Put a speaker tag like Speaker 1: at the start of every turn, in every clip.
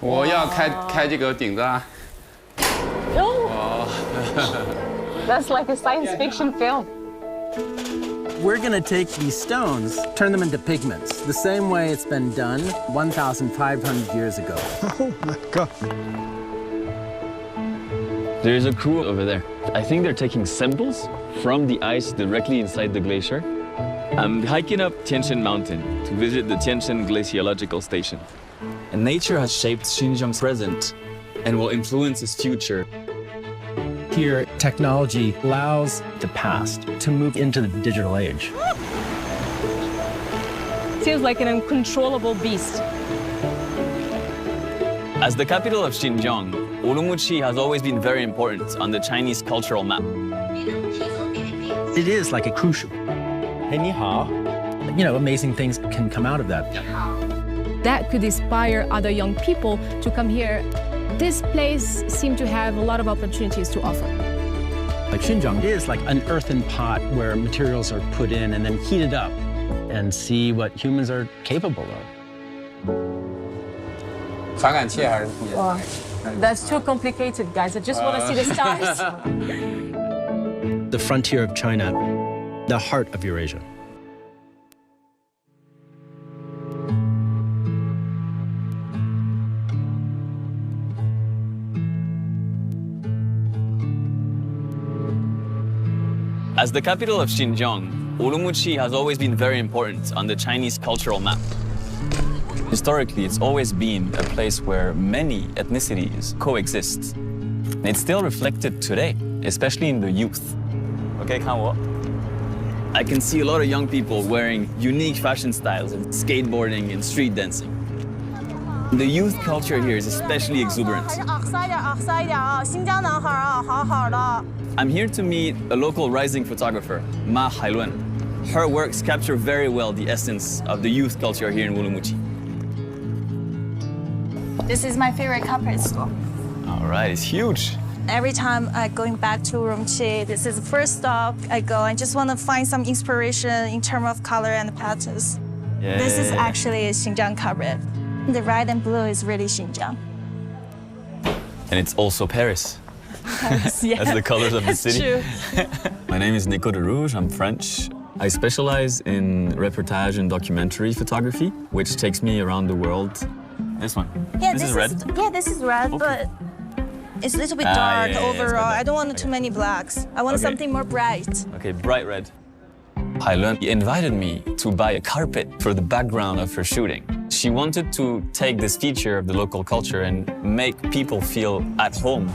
Speaker 1: 我要开这个顶子啊。
Speaker 2: Oh. That's like a science fiction film.
Speaker 3: We're going to take these stones, turn them into pigments, the same way it's been done 1,500 years ago.
Speaker 4: Oh my God.
Speaker 5: There's a crew over there. I think they're taking samples from the ice directly inside the glacier. I'm hiking up Tianshan Mountain to visit the Tianshan Glaciological Station. And nature has shaped Xinjiang's present and will influence its future.
Speaker 3: Here, technology allows the past to move into the digital age.
Speaker 2: Seems like an uncontrollable beast.
Speaker 5: As the capital of Xinjiang, Urumqi has always been very important on the Chinese cultural map.
Speaker 3: It is like a cruise ship. Hey, ni hao. You know, amazing things can come out of that.
Speaker 2: That could inspire other young people to come here. This place seems to have a lot of opportunities to offer.
Speaker 3: Like Xinjiang is like an earthen pot where materials are put in and then heated up and see what humans are capable of.
Speaker 2: Wow. That's too complicated, guys. I just want to see the stars.
Speaker 3: The frontier of China, the heart of Eurasia.
Speaker 5: As the capital of Xinjiang, Urumqi has always been very important on the Chinese cultural map. Historically, it's always been a place where many ethnicities coexist. And it's still reflected today, especially in the youth. Okay, I can see a lot of young people wearing unique fashion styles and skateboarding and street dancing. The youth culture here is especially exuberant. I'm here to meet a local rising photographer, Ma Hailuan. Her works capture very well the essence of the youth culture here in Urumqi.
Speaker 6: This is my favorite carpet store.
Speaker 5: All right, it's huge.
Speaker 6: Every time I'm going back to Urumqi, this is the first stop I go. I just want to find some inspiration in terms of color and patterns.
Speaker 5: Yeah.
Speaker 6: This is actually a Xinjiang carpet. The red and blue is really Xinjiang.
Speaker 5: And it's also Paris.
Speaker 6: Paris, yeah.
Speaker 5: That's the colors of the city.
Speaker 6: True.
Speaker 5: My name is Nico de Rouge, I'm French. I specialize in reportage and documentary photography, which takes me around the world. This one.
Speaker 6: Yeah,
Speaker 5: this is red?
Speaker 6: Yeah, this is red,
Speaker 5: Okay.
Speaker 6: but it's a little bit dark
Speaker 5: yeah,
Speaker 6: overall. I don't want too many blacks. I want something more bright.
Speaker 5: Okay, bright red. Hailuan invited me to buy a carpet for the background of her shooting. She wanted to take this feature of the local culture and make people feel at home.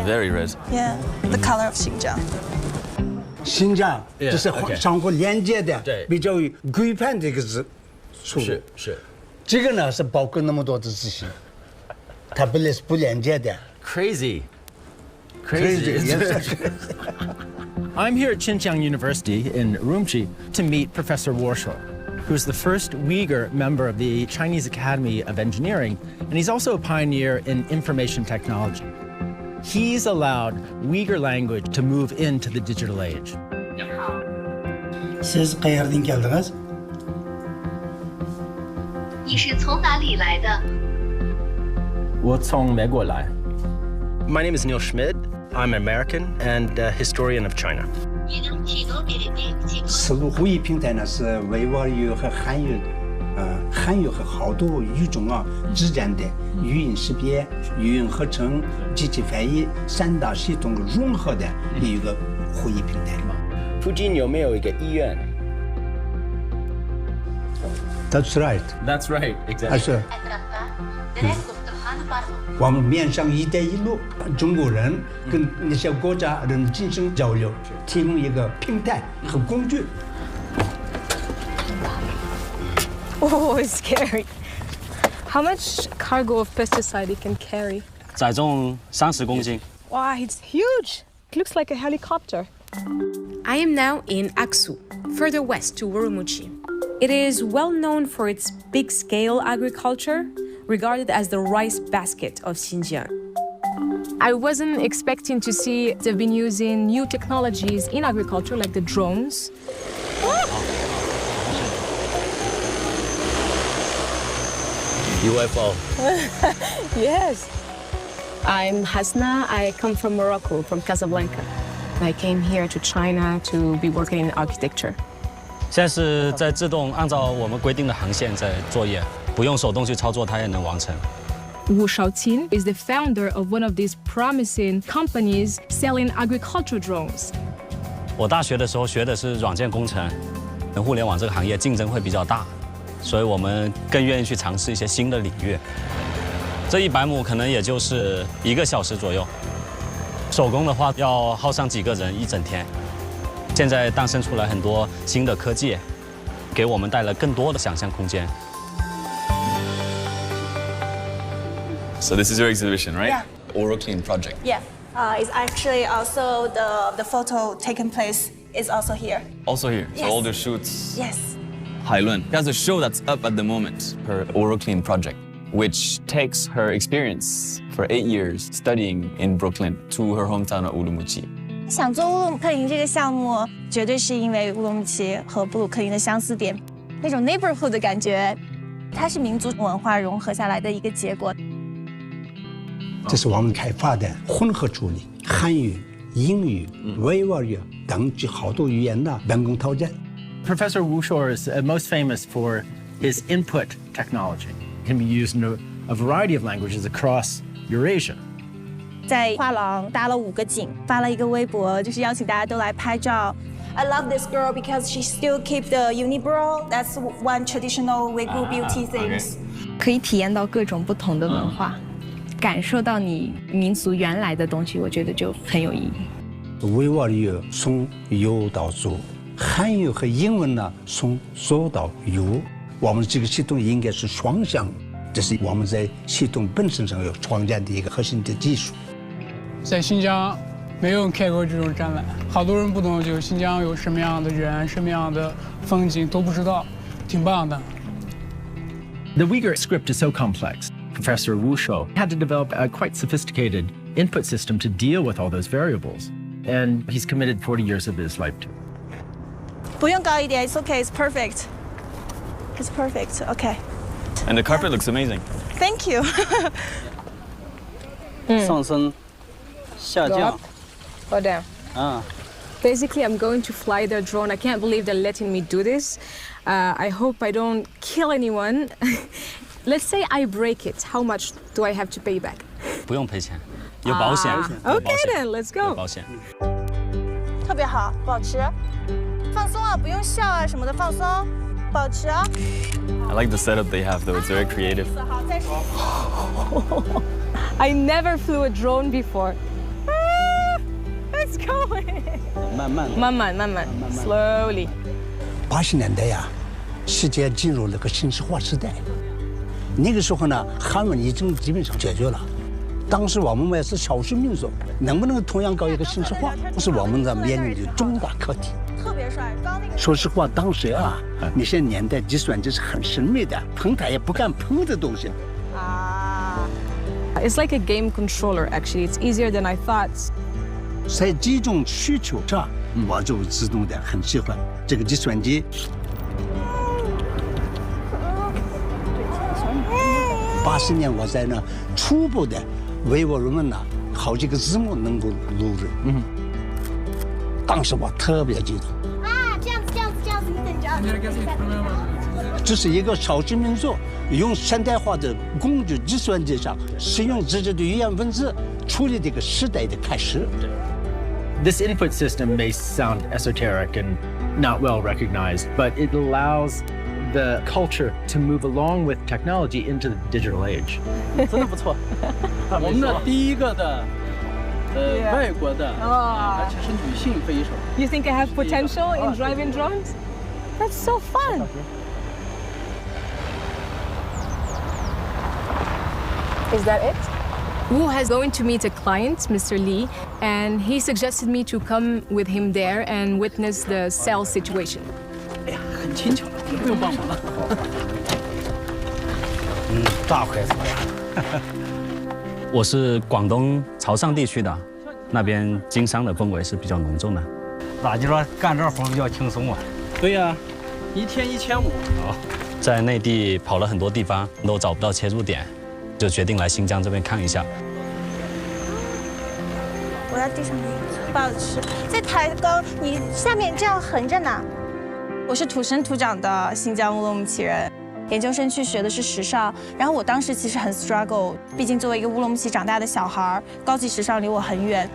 Speaker 5: Very red.
Speaker 6: Yeah, the color of Xinjiang.
Speaker 4: 新疆这是相互连接的，比较有规范这个字处理。
Speaker 3: 是。
Speaker 4: 这个呢是包括那么多的字形，它本来是不连接的。
Speaker 3: Crazy. Yes. I'm here at Xinjiang University in Urumqi to meet Professor Warshel, who's the first Uyghur member of the Chinese Academy of Engineering, and he's also a pioneer in information technology. He's allowed Uyghur language to move into the digital age.
Speaker 4: Siz qayerdan keldingiz?
Speaker 7: 你是从哪里来的？
Speaker 3: 我从美国来。My name is Neil Schmid. I'm an American and a historian of China.
Speaker 7: 你能提供你的名字？
Speaker 4: 此路会议平台呢是维吾尔语和汉语，汉语和好多语种之间的语音识别、语音合成、机器翻译3大系统融合的一个会议平台。
Speaker 3: 附近有没有一个医院？
Speaker 4: That's right.
Speaker 3: That's right. Exactly.
Speaker 4: 我们面向一带一路，中国人跟那些国家人进行交流，提供一个平台和工具。
Speaker 2: Oh, it's scary. How much cargo of pesticide it can carry?
Speaker 8: 载重30公斤。
Speaker 2: Wow, it's huge. It looks like a helicopter.
Speaker 9: I am now in Aksu, further west to Urumqi. It is well known for its big-scale agriculture, regarded as the rice basket of Xinjiang.
Speaker 2: I wasn't expecting to see they've been using new technologies in agriculture, like the drones.
Speaker 8: UFO.
Speaker 2: Yes. I'm Hasna. I come from Morocco, from Casablanca. I came here to China to be working in architecture.
Speaker 8: 现在是在自动按照我们规定的航线在作业，不用手动去操作，它也能完成。
Speaker 2: Wu Shaoqin is the founder of one of these promising companies selling agricultural drones.
Speaker 8: 我大学的时候学的是软件工程，互联网这个行业竞争会比较大，所以我们更愿意去尝试一些新的领域。这100亩可能也就是1个小时左右，手工的话要耗上几个人一整天。现在诞生出来很多新的科技，给我们带来更多的想象空间。
Speaker 5: So this is your exhibition, right?
Speaker 6: Yeah.
Speaker 5: Oroclean project.
Speaker 6: Yeah. It's actually also the photo taken place is also here.
Speaker 5: Also here.
Speaker 6: Yes.
Speaker 5: So all the shoots.
Speaker 6: Yes.
Speaker 5: Hailun. She has a show that's up at the moment, her Oroclean project, which takes her experience for 8 years studying in Brooklyn to her hometown of Urumqi.
Speaker 6: 想做乌鲁木克林这个项目，绝对是因为乌鲁木齐和布鲁克林的相似点，那种 neighborhood 的感觉，它是民族文化融合下来的一个结果。
Speaker 4: 这是我们开发的混合处理，汉语、英语、维吾尔语等好多语言的人工套件。
Speaker 3: Professor Wu Shor is most famous for his input technology. It can be used in a variety of languages across Eurasia.
Speaker 6: 在画廊搭了5个景，发了一个微博，就是邀请大家都来拍照。I love this girl because she still keep the unibrow. That's one traditional Uyghur beauty things.
Speaker 9: 可以体验到各种不同的文化，感受到你民族原来的东西，我觉得就很有意义。
Speaker 4: 维吾尔语从有到足，汉语和英文呢从左到右。我们这个系统应该是双向，这是我们在系统本身上有创建的一个核心的技术。
Speaker 10: 在新疆，没有人开过这种展览，好多人不懂就新疆有什么样的人、什么样的风景都不知道，挺棒的。
Speaker 3: The Uyghur script is so complex. Professor Wu Shou had to develop a quite sophisticated input system to deal with all those variables. And he's committed 40 years of his life to it.
Speaker 6: 不用高一点 ，It's okay, it's perfect. It's perfect. Okay.
Speaker 5: And the carpet looks amazing.
Speaker 6: Thank you.
Speaker 8: 上升，下降。
Speaker 2: Go down. Basically, I'm going to fly their drone. I can't believe they're letting me do this. I hope I don't kill anyone. Let's say I break it. How much do I have to pay back?
Speaker 8: 不用赔钱，有保险。
Speaker 2: Okay then, let's
Speaker 8: 有
Speaker 2: go.
Speaker 8: 保险。
Speaker 6: 特别好，保持，放松啊，不用笑啊什么的，放松，保持啊。
Speaker 5: I like the setup they have though, it's very creative.
Speaker 6: 好，再试。
Speaker 2: I never flew a drone before. Let's go. 慢慢 slowly.
Speaker 4: 80年代呀，世界进入了个新式化时代。那个时候呢，汉文已经基本上解决了。当时我们也是少数民族，能不能同样搞一个新式化，是我们的面临的重大课题。
Speaker 6: 特别帅，刚那个。
Speaker 4: 说实话，当时啊，那些年代计算机是很神秘的，碰它也不敢碰的东西。
Speaker 2: It's like a game controller, actually. It's easier than I thought.
Speaker 4: 在这种需求上，我就自动的很喜欢这个计算机。80年我在那初步的维吾尔文呢，好几个字母能够录入。当时我特别激动。
Speaker 6: 啊，这样子，你等着。
Speaker 4: 这是一个少数民族用现代化的工具计算机上使用自己的语言文字处理这个时代的开始。
Speaker 3: This input system may sound esoteric and not well recognized, but it allows the culture to move along with technology into the digital age.
Speaker 8: 真的不错。
Speaker 11: 我们的第一个的外国的，而且是女性飞手。
Speaker 2: You think I have potential in driving drones? That's so fun. Is that it? Wu is going to meet a client, Mr. Lee, and he suggested me to come with him there and witness the sales situation.
Speaker 11: 哎呀，很轻巧，不用帮忙了。
Speaker 4: 大块子。
Speaker 8: 我是广东潮汕地区的，那边经商的氛围是比较浓重的。
Speaker 11: 咋就说干这活比较轻松啊？对呀，一天1500。
Speaker 8: 在内地跑了很多地方，都找不到切入点，就决定来新疆这边看一下。
Speaker 6: 我要地上不好吃，再抬高，你下面这样横着呢。我是土生土长的新疆乌鲁木齐人，研究生去学的是时尚，然后我当时其实很 struggle， 毕竟作为一个乌鲁木齐长大的小孩，高级时尚离我很远。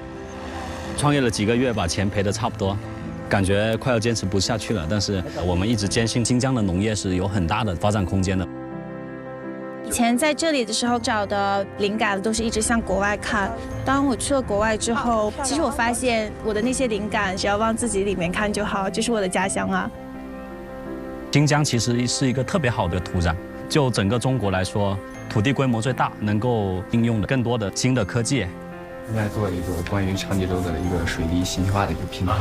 Speaker 8: 创业了几个月，把钱赔得差不多，感觉快要坚持不下去了。但是我们一直坚信新疆的农业是有很大的发展空间的。
Speaker 6: 以前在这里的时候找的灵感都是一直向国外看。当我去了国外之后，其实我发现我的那些灵感只要往自己里面看就好，这是我的家乡啊。
Speaker 8: 新疆其实是一个特别好的土壤，就整个中国来说，土地规模最大，能够应用的更多的新的科技。
Speaker 12: 应该做一个关于长济州的一个水利信息化的一个平台。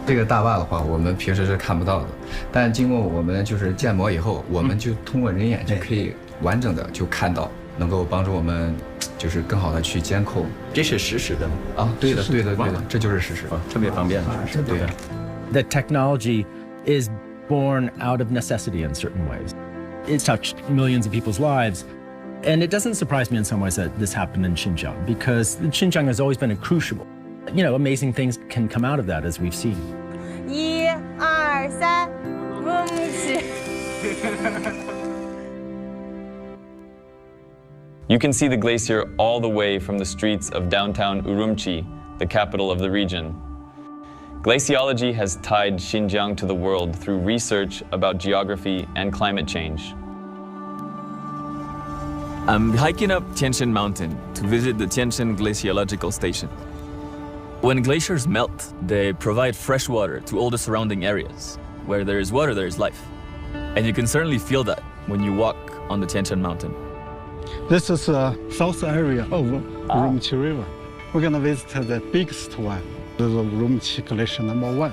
Speaker 12: 这个大坝的话，我们平时是看不到的，但经过我们就是建模以后，我们就通过人眼就可以完整的就看到，能够帮助我们就是更好的去监控。
Speaker 3: 这是实时的
Speaker 12: 啊，对的，这就是实时，
Speaker 3: 特别方便的。
Speaker 12: 对的。
Speaker 3: The technology is born out of necessity in certain ways. It's touched millions of people's lives. And it doesn't surprise me in some ways that this happened in Xinjiang, because Xinjiang has always been a crucible. You know, amazing things can come out of that, as we've seen.
Speaker 6: 1、2、3，乌鲁木齐。
Speaker 5: You can see the glacier all the way from the streets of downtown Urumqi, the capital of the region. Glaciology has tied Xinjiang to the world through research about geography and climate change. I'm hiking up Tianshan Mountain to visit the Tianshan Glaciological Station. When glaciers melt, they provide fresh water to all the surrounding areas. Where there is water, there is life. And you can certainly feel that when you walk on the Tianshan Mountain.
Speaker 13: This is the south area of Urumqi River. We're going to visit the biggest one, the Urumqi Glacier #1.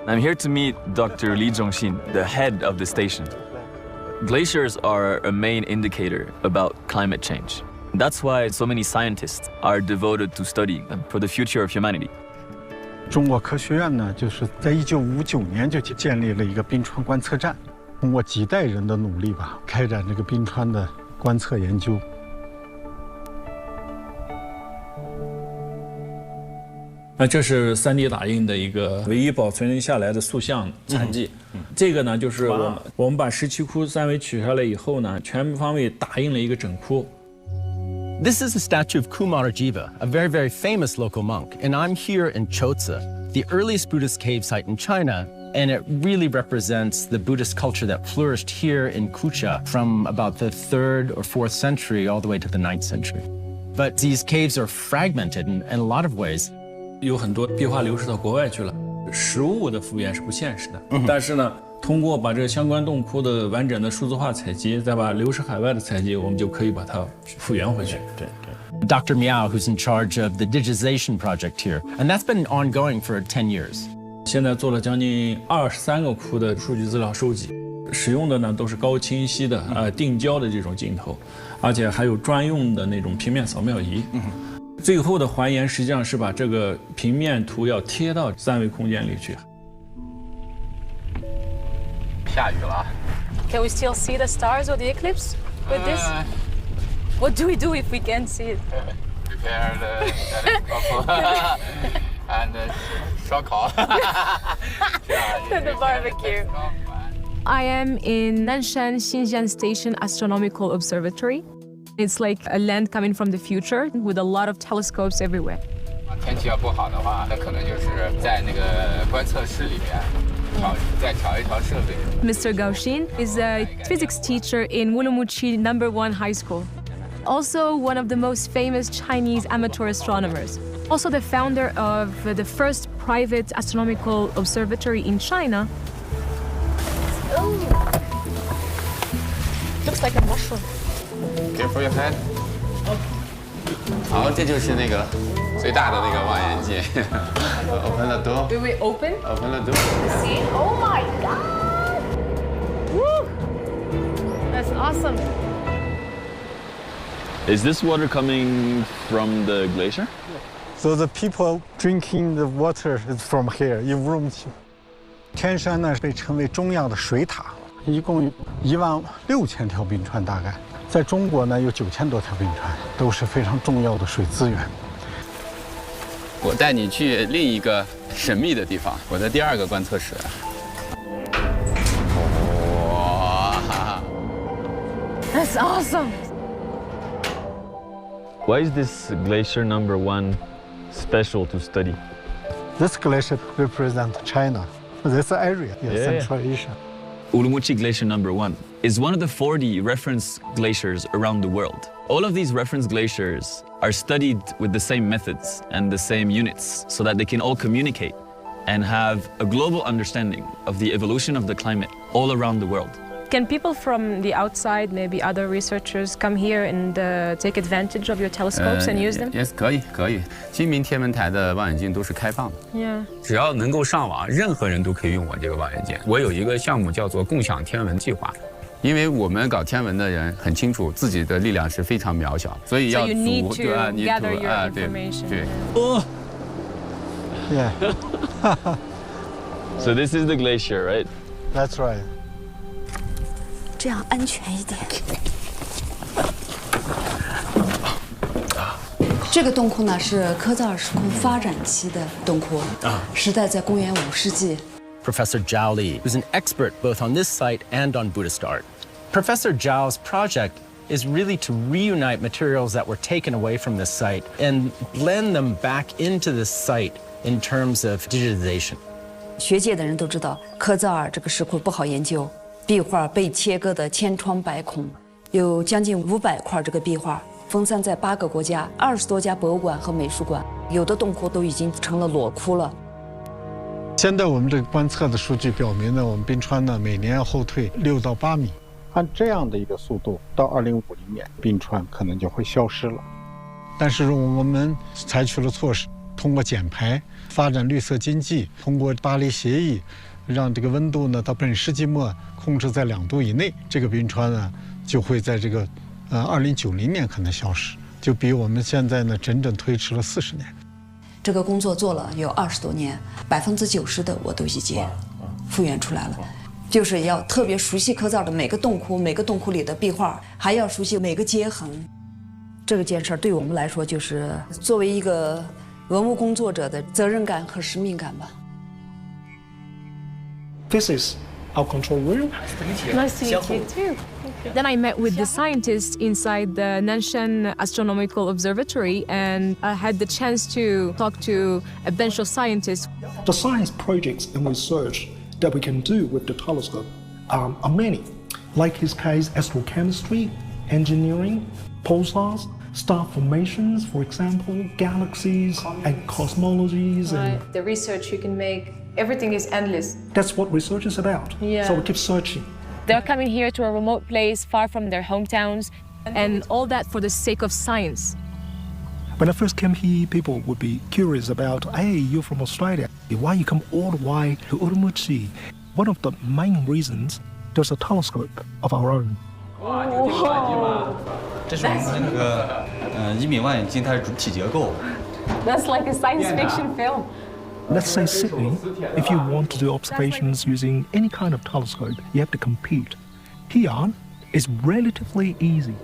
Speaker 5: I'm here to meet Dr. Li Zhongxin, the head of the station. Glaciers are a main indicator about climate change. That's why so many scientists are devoted to studying them for the future of humanity.
Speaker 13: 中国科学院呢，就是在1959年就建立了一个冰川观测站，通过几代人的努力吧，开展这个冰川的观测研究。
Speaker 11: 那这是3D 打印的一个唯一保存下来的塑像残迹。这个呢，就是我们把17窟三维取下来以后呢，全方位打印了一个整窟。
Speaker 3: This is a statue of Kumar Jiva, a very, very famous local monk. And I'm here in Chotsa, the earliest Buddhist cave site in China. And it really represents the Buddhist culture that flourished here in Kucha from about the 3rd or 4th century all the way to the 9th century. But these caves are fragmented in a lot of ways.
Speaker 11: 有很多壁画流失到国外去了，实物的复原是不现实的。但是呢，通过把这个相关洞窟的完整的数字化采集，再把流失海外的采集，我们就可以把它复原回去。对。
Speaker 3: Dr. Miao, who's in charge of the digitization project here, and that's been ongoing for 10 years.
Speaker 11: 现在做了将近23个窟的数据资料收集，使用的呢都是高清晰的定焦的这种镜头，而且还有专用的那种平面扫描仪。最后的还原实际上是把这个平面图要贴到3维空间里去。
Speaker 1: 下雨了。
Speaker 2: Can we still see the stars or the eclipse with this? What do we do if we can't see it?
Speaker 1: Prepare the and 烧烤。
Speaker 2: The barbecue. I am in Nanshan Xinjiang Station Astronomical Observatory. It's like a land coming from the future with a lot of telescopes everywhere.
Speaker 1: 天气要不好的话，那可能就是在那个观测室里面再调一调设备。
Speaker 2: Mr. Gao Xin is a physics teacher in Urumqi #1 High School. Also one of the most famous Chinese amateur astronomers. Also the founder of the first private astronomical observatory in China. Ooh. Looks like a mushroom.
Speaker 1: Careful your head. 好，这就是那个最大的那个望远镜。Open the door.
Speaker 2: Will we open?
Speaker 1: Open the door.
Speaker 2: See? Oh my God! Woo! That's awesome.
Speaker 5: Is this water coming from the glacier?
Speaker 13: So the people drinking the water is from here in Urumqi. 天山呢被称为中亚的水塔，一共16000条冰川，大概在中国呢有9000多条冰川，都是非常重要的水资源。
Speaker 1: 我带你去另一个神秘的地方，我的第2个观测室。哇
Speaker 2: That's awesome.
Speaker 5: Why is this glacier number 1 special to study?
Speaker 13: This glacier represents China. This area, Central Asia.
Speaker 5: Urumqi Glacier number 1 is one of the 40 reference glaciers around the world. All of these reference glaciers are studied with the same methods and the same units so that they can all communicate and have a global understanding of the evolution of the climate all around the world.
Speaker 2: Can people from the outside, maybe other researchers, come here and take advantage of your telescopes and use them?
Speaker 1: Yes, 可以。金明天文台的望远镜都是开放的。
Speaker 2: Yeah.
Speaker 1: 只要能够上网，任何人都可以用我这个望远镜。我有一个项目叫做共享天文计划，因为我们搞天文的人很清楚自己的力量是非常渺小，所以要
Speaker 2: So you need to gather your information.
Speaker 1: 对。
Speaker 13: Yeah.
Speaker 5: So this is the glacier, right?
Speaker 13: That's right.
Speaker 6: 这样安全一点。
Speaker 14: 这个洞窟呢是科扎尔时空发展期的洞窟，时代在公元5世纪。
Speaker 3: Professor Zhao Li, who's an expert both on this site and on Buddhist art. Professor Zhao's project is really to reunite materials that were taken away from this site and blend them back into this site in terms of digitization.
Speaker 14: 学界的人都知道，科扎尔这个石窟不好研究。壁画被切割的千疮百孔，有将近500块这个壁画，分散在8个国家，20多家博物馆和美术馆，有的洞窟都已经成了裸窟了。
Speaker 13: 现在我们这个观测的数据表明呢，我们冰川呢每年要后退6到8米，按这样的一个速度，到2050年，冰川可能就会消失了。但是我们采取了措施，通过减排、发展绿色经济，通过巴黎协议。让这个温度呢到本世纪末控制在2度以内，这个冰川呢就会在这个2090年可能消失，就比我们现在呢整整推迟了40年。
Speaker 14: 这个工作做了有20多年，90%的我都已经复原出来了。就是要特别熟悉科扎尔的每个洞窟，每个洞窟里的壁画，还要熟悉每个接痕。这件事对我们来说，就是作为一个文物工作者的责任感和使命感吧。
Speaker 15: This is our control room.
Speaker 2: Nice to meet you too. Then I met with the scientists inside the Nanshan Astronomical Observatory, and I had the chance to talk to a bunch of scientists.
Speaker 15: The science projects and research that we can do with the telescope are many. Like his case, astrochemistry, engineering, pulsars, star formations, for example, galaxies and cosmologies. And
Speaker 2: the research you can make. Everything is endless.
Speaker 15: That's what research is about.
Speaker 2: Yeah.
Speaker 15: So we keep searching.
Speaker 2: They're coming here to a remote place far from their hometowns, and all that for the sake of science.
Speaker 15: When I first came here, people would be curious about, hey, you're from Australia. Why you come all the way to Urumqi? One of the main reasons, there's a telescope of our own.
Speaker 16: 这是我们的那个1米望远镜，它是主体结构。
Speaker 2: That's like a science fiction film.
Speaker 15: Let's say Sydney, if you want to do observations using any kind of telescope, you have to compete. Here is relatively easy.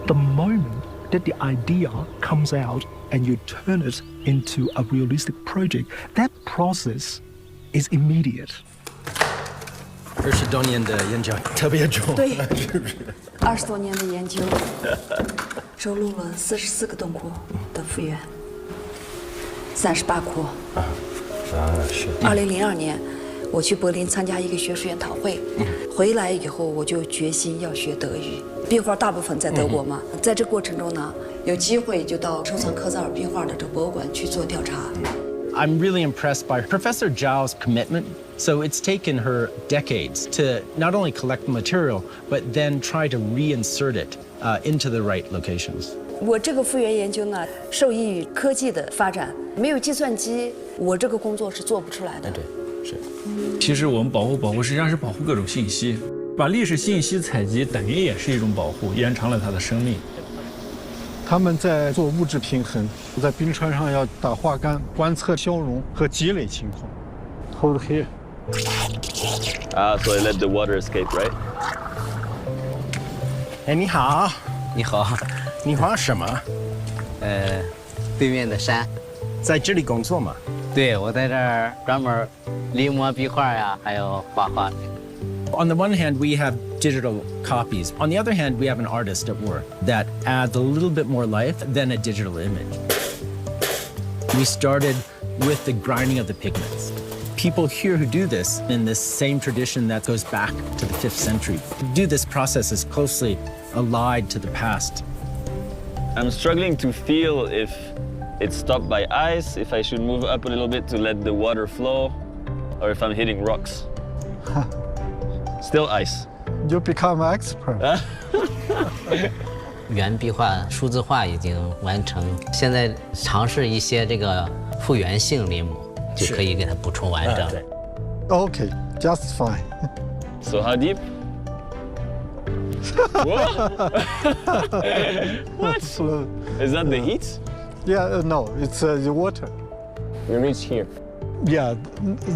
Speaker 15: The moment that the idea comes out and you turn it into a realistic project, that process is immediate.
Speaker 3: 20多年的研究特别重，
Speaker 14: 对，20多年的研究，收录了44个洞窟的复原，38窟。是。2002年，我去柏林参加一个学术研讨会，回来以后我就决心要学德语。壁画大部分在德国嘛，在这过程中呢，有机会就到收藏科扎尔壁画的这个博物馆去做调查。
Speaker 3: I'm really impressed by Professor Zhao's commitment. So it's taken her decades to not only collect the material, but then try to reinsert it into the right locations.
Speaker 14: 我这个复原研究呢，受益于科技的发展。没有计算机，我这个工作是做不出来的。
Speaker 3: 对，是。
Speaker 11: 其实我们保护，实际上是保护各种信息，把历史信息采集，等于也是一种保护，延长了它的生命。
Speaker 13: 他们在做物质平衡，在冰川上要打花干、观测消融和积累情况。Hold here.
Speaker 5: So I let the water escape, right?
Speaker 3: 哎，你好，
Speaker 17: 你好，
Speaker 3: 你画什么？
Speaker 17: 对面的山。
Speaker 3: 在这里工作吗？
Speaker 17: 对，我在这儿专门临摹壁画呀，还有画画。
Speaker 3: On the one hand, we have digital copies. On the other hand, we have an artist at work that adds a little bit more life than a digital image. We started with the grinding of the pigments. People here who do this in this same tradition that goes back to the 5th century do this process as closely allied to the past.
Speaker 5: I'm struggling to feel if it's stopped by ice, if I should move up a little bit to let the water flow, or if I'm hitting rocks. Still ice.
Speaker 13: You become an expert.
Speaker 17: 原壁画、数字化已经完成，现在尝试一些这个复原性临摹，就可以给它补充完整。
Speaker 13: Okay, just fine.
Speaker 5: So how deep? What? Is that the heat?
Speaker 13: Yeah, no, it's the water.
Speaker 5: We reach here.
Speaker 13: Yeah,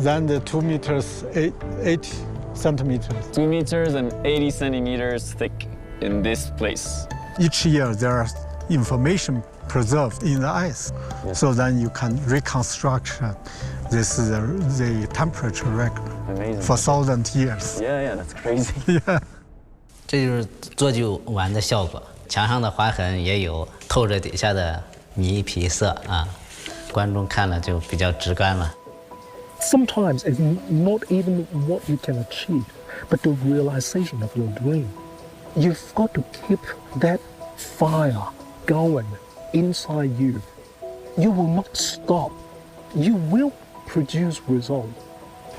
Speaker 13: then the 2 meters, 8 centimeters.
Speaker 5: 2 meters and 80 centimeters thick in this place.
Speaker 13: Each year there are information preserved in the ice.
Speaker 5: Yes.
Speaker 13: So then you can reconstruct this the temperature record.
Speaker 5: Amazing.
Speaker 13: For 1,000 years.
Speaker 5: Yeah, that's crazy.
Speaker 13: Yeah.
Speaker 17: 这就是做就完的效果。墙上的划痕也有透着底下的泥皮色啊，观众看了就比较直观了。
Speaker 15: Sometimes it's not even what you can achieve, but the realization of your dream. You've got to keep that fire going inside you. You will not stop. You will produce result.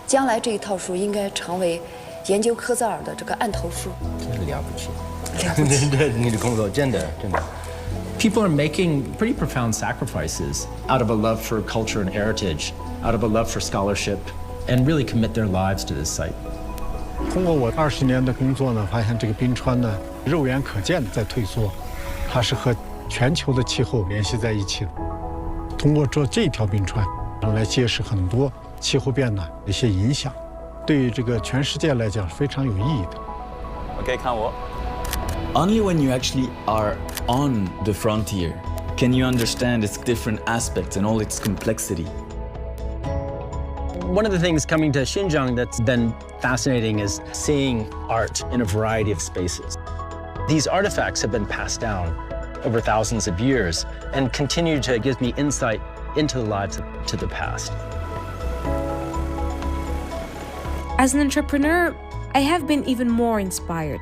Speaker 14: 将来这一套书应该成为研究科扎尔的这个案头书。
Speaker 3: 真是了不起，
Speaker 14: 了不起。
Speaker 3: 对，你的工作真的。People are making pretty profound sacrifices out of a love for culture and heritage, out of a love for scholarship, and really commit their lives to this site.
Speaker 13: 通过我20年的工作呢，发现这个冰川呢，肉眼可见的在退缩，它是和全球的气候联系在一起的。通过做这条冰川，来揭示很多气候变暖的一些影响，对于这个全世界来讲非常有意义的。
Speaker 5: Okay, 看我。
Speaker 18: Only when you actually are on the frontier can you understand its different aspects and all its complexity.
Speaker 3: One of the things coming to Xinjiang that's been fascinating is seeing art in a variety of spaces. These artifacts have been passed down over thousands of years and continue to give me insight into the lives of the past.
Speaker 9: As an entrepreneur, I have been even more inspired.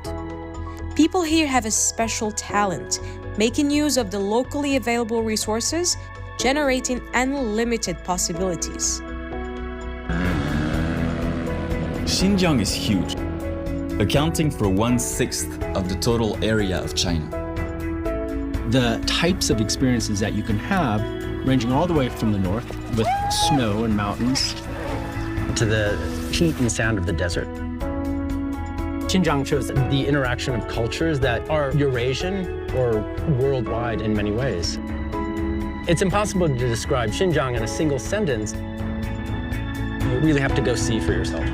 Speaker 9: People here have a special talent, making use of the locally available resources, generating unlimited possibilities.
Speaker 18: Xinjiang is huge, accounting for 1/6 of the total area of China.
Speaker 3: The types of experiences that you can have, ranging all the way from the north with snow and mountains to the heat and sand of the desert. Xinjiang shows the interaction of cultures that are Eurasian or worldwide in many ways. It's impossible to describe Xinjiang in a single sentence. You really have to go see for yourself.